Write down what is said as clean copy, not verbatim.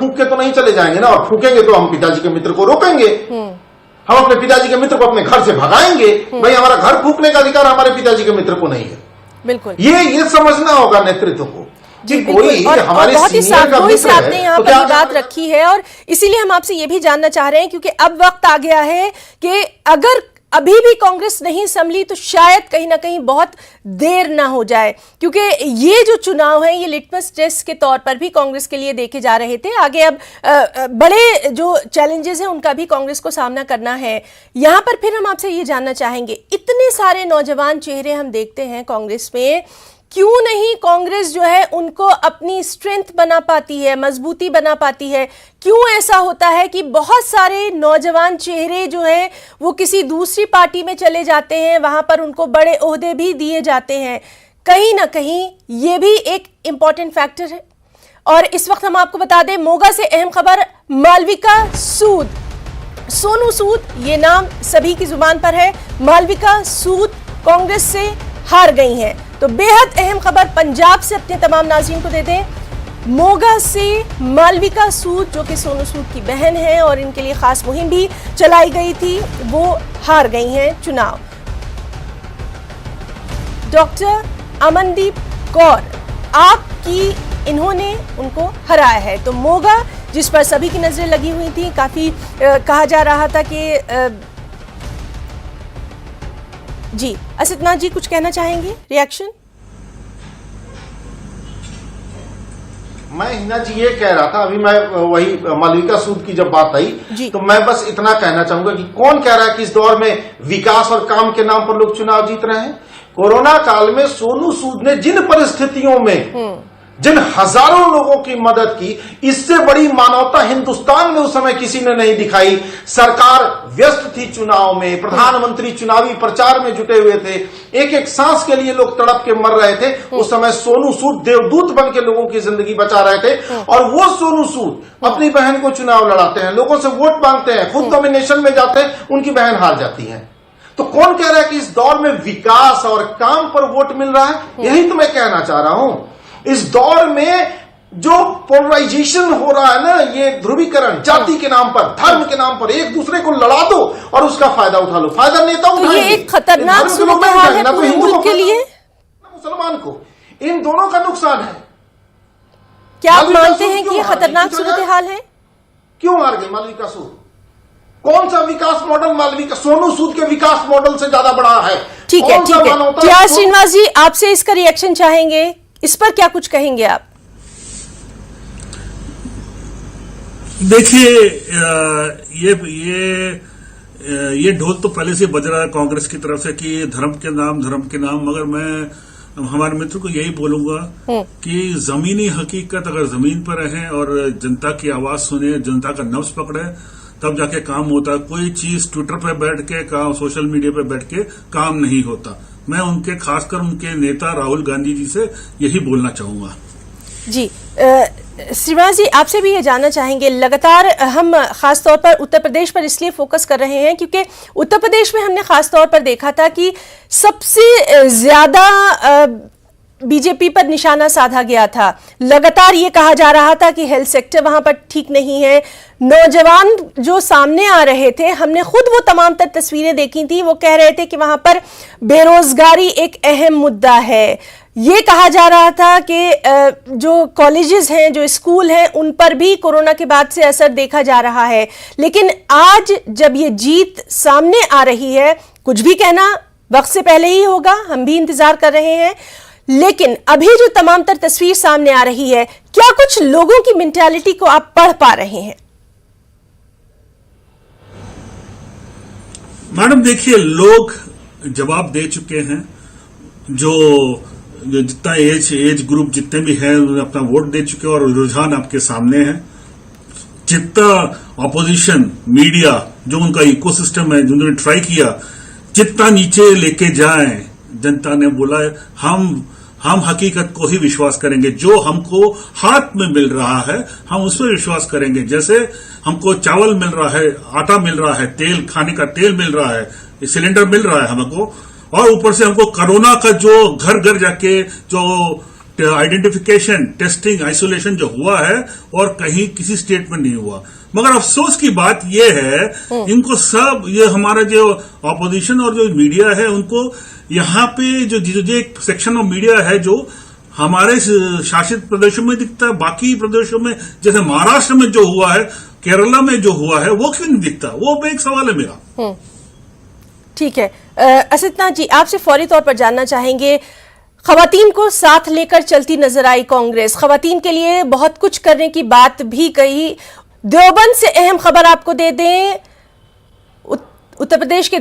फूंक के तो नहीं चले जाएंगे ना, और फूकेंगे तो हम पिताजी के मित्र को रोकेंगे, हम अपने पिताजी के मित्र को अपने घर से भगाएंगे। भाई हमारा घर फूकने का अधिकार हमारे पिताजी के मित्र को नहीं है। बिल्कुल, ये समझना होगा नेतृत्व को जी, कोई और हमारे बहुत ही सावधानी से आपने यहाँ तो पर ये बात रखी है, और इसीलिए हम आपसे ये भी जानना चाह रहे हैं, क्योंकि अब वक्त आ गया है कि अगर अभी भी कांग्रेस नहीं संभली तो शायद कहीं ना कहीं बहुत देर ना हो जाए, क्योंकि ये जो चुनाव है ये लिटमस टेस्ट के तौर पर भी कांग्रेस के लिए देखे जा रहे थे। आगे अब बड़े जो चैलेंजेस हैं उनका भी कांग्रेस को सामना करना है। यहाँ पर फिर हम आपसे ये जानना चाहेंगे, इतने सारे नौजवान चेहरे हम देखते हैं कांग्रेस में, क्यों नहीं कांग्रेस जो है उनको अपनी स्ट्रेंथ बना पाती है, मजबूती बना पाती है? क्यों ऐसा होता है कि बहुत सारे नौजवान चेहरे जो हैं वो किसी दूसरी पार्टी में चले जाते हैं, वहां पर उनको बड़े ओहदे भी दिए जाते हैं? कहीं ना कहीं ये भी एक इम्पॉर्टेंट फैक्टर है। और इस वक्त हम आपको बता दें, मोगा से अहम खबर, मालविका सूद, सोनू सूद ये नाम सभी की जुबान पर है, मालविका सूद कांग्रेस से हार गई हैं। तो बेहद अहम खबर पंजाब से अपने तमाम नाज़रीन को दे दें, मोगा से मालविका सूद जो कि सोनू सूद की बहन है और इनके लिए खास मुहिम भी चलाई गई थी, वो हार गई हैं चुनाव। डॉक्टर अमनदीप कौर आपकी इन्होंने उनको हराया है। तो मोगा जिस पर सभी की नजरें लगी हुई थी, काफी कहा जा रहा था कि जी असितनाथ जी कुछ कहना चाहेंगे, रिएक्शन? मैं हिना जी ये कह रहा था, अभी मैं वही मालविका सूद की जब बात आई तो मैं बस इतना कहना चाहूंगा कि कौन कह रहा है कि इस दौर में विकास और काम के नाम पर लोग चुनाव जीत रहे हैं? कोरोना काल में सोनू सूद ने जिन परिस्थितियों में जिन हजारों लोगों की मदद की, इससे बड़ी मानवता हिंदुस्तान में उस समय किसी ने नहीं दिखाई। सरकार व्यस्त थी चुनाव में, प्रधानमंत्री चुनावी प्रचार में जुटे हुए थे, एक एक सांस के लिए लोग तड़प के मर रहे थे। उस समय सोनू सूद देवदूत बन के लोगों की जिंदगी बचा रहे थे। और वो सोनू सूद अपनी बहन को चुनाव लड़ाते हैं, लोगों से वोट मांगते हैं, खुद नॉमिनेशन में जाते हैं, उनकी बहन हार जाती है। तो कौन कह रहा है कि इस दौर में विकास और काम पर वोट मिल रहा है? यही तो मैं कहना चाह रहा हूं। इस दौर में जो पोलराइजेशन हो रहा है ना, ये ध्रुवीकरण, जाति के नाम पर, धर्म के नाम पर एक दूसरे को लड़ा दो और उसका फायदा उठा लो। फायदा नेता उठाएंगे, ये एक खतरनाक सूरत हाल है पूरे मुल्क के लिए, मुसलमान को, इन दोनों का नुकसान है। क्या आप मानते हैं कि ये खतरनाक सूरत हाल है? क्यों हार गई मालविका सूद? कौन सा विकास मॉडल मालविका सोनू सूद के विकास मॉडल से ज्यादा बड़ा है? ठीक है, ठीक है। टी.आर. श्रीनिवास जी आपसे इसका रिएक्शन चाहेंगे, इस पर क्या कुछ कहेंगे आप? देखिए, ये ढोल तो पहले से बज रहा है कांग्रेस की तरफ से कि धर्म के नाम, मगर मैं हमारे मित्र को यही बोलूंगा कि जमीनी हकीकत अगर जमीन पर रहें और जनता की आवाज सुने, जनता का नब्ज पकड़े, तब जाके काम होता है। कोई चीज ट्विटर पे बैठ के काम, सोशल मीडिया पे बैठ के काम नहीं होता। मैं उनके, खासकर उनके नेता राहुल गांधी जी से यही बोलना चाहूंगा। जी श्रीनिवास जी आपसे भी ये जानना चाहेंगे, लगातार हम खास तौर पर उत्तर प्रदेश पर इसलिए फोकस कर रहे हैं क्योंकि उत्तर प्रदेश में हमने खास तौर पर देखा था कि सबसे ज्यादा बीजेपी पर निशाना साधा गया था। लगातार ये कहा जा रहा था कि हेल्थ सेक्टर वहां पर ठीक नहीं है, नौजवान जो सामने आ रहे थे, हमने खुद वो तमाम तर तस्वीरें देखी थी, वो कह रहे थे कि वहां पर बेरोजगारी एक अहम मुद्दा है। ये कहा जा रहा था कि जो कॉलेजेस हैं, जो स्कूल हैं, उन पर भी कोरोना के बाद से असर देखा जा रहा है। लेकिन आज जब ये जीत सामने आ रही है, कुछ भी कहना वक्त से पहले ही होगा, हम भी इंतजार कर रहे हैं, लेकिन अभी जो तमाम तर तस्वीर सामने आ रही है, क्या कुछ लोगों की मेंटालिटी को आप पढ़ पा रहे हैं? मैडम देखिए, लोग जवाब दे चुके हैं। जो जितना एज ग्रुप जितने भी हैं उन्होंने अपना वोट दे चुके हैं और रुझान आपके सामने है। जितना ऑपोजिशन, मीडिया, जो उनका इकोसिस्टम है, जिन्होंने ट्राई किया, जितना नीचे लेके जाएं, जनता ने बोला है हम हकीकत को ही विश्वास करेंगे। जो हमको हाथ में मिल रहा है हम उस पर विश्वास करेंगे। जैसे हमको चावल मिल रहा है, आटा मिल रहा है, तेल, खाने का तेल मिल रहा है, सिलेंडर मिल रहा है हमको, और ऊपर से हमको कोरोना का जो घर घर जाके जो आइडेंटिफिकेशन, टेस्टिंग, आइसोलेशन जो हुआ है और कहीं किसी स्टेट में नहीं हुआ। मगर अफसोस की बात यह है, इनको सब, ये हमारा जो ऑपोजिशन और जो मीडिया है, उनको यहाँ पे जो एक सेक्शन ऑफ मीडिया है जो हमारे शासित प्रदेशों में दिखता है, बाकी प्रदेशों में जैसे महाराष्ट्र में जो हुआ है, केरला में जो हुआ है, वो क्यों नहीं दिखता? वो एक सवाल है मेरा। ठीक है, असितनाथ जी, आपसे फौरी तौर पर जानना चाहेंगे, खवातीन को साथ लेकर चलती नजर आई कांग्रेस, खवातीन के लिए बहुत कुछ करने की बात भी कही। देवबंद से अहम खबर आपको दे दें, उत्तर प्रदेश के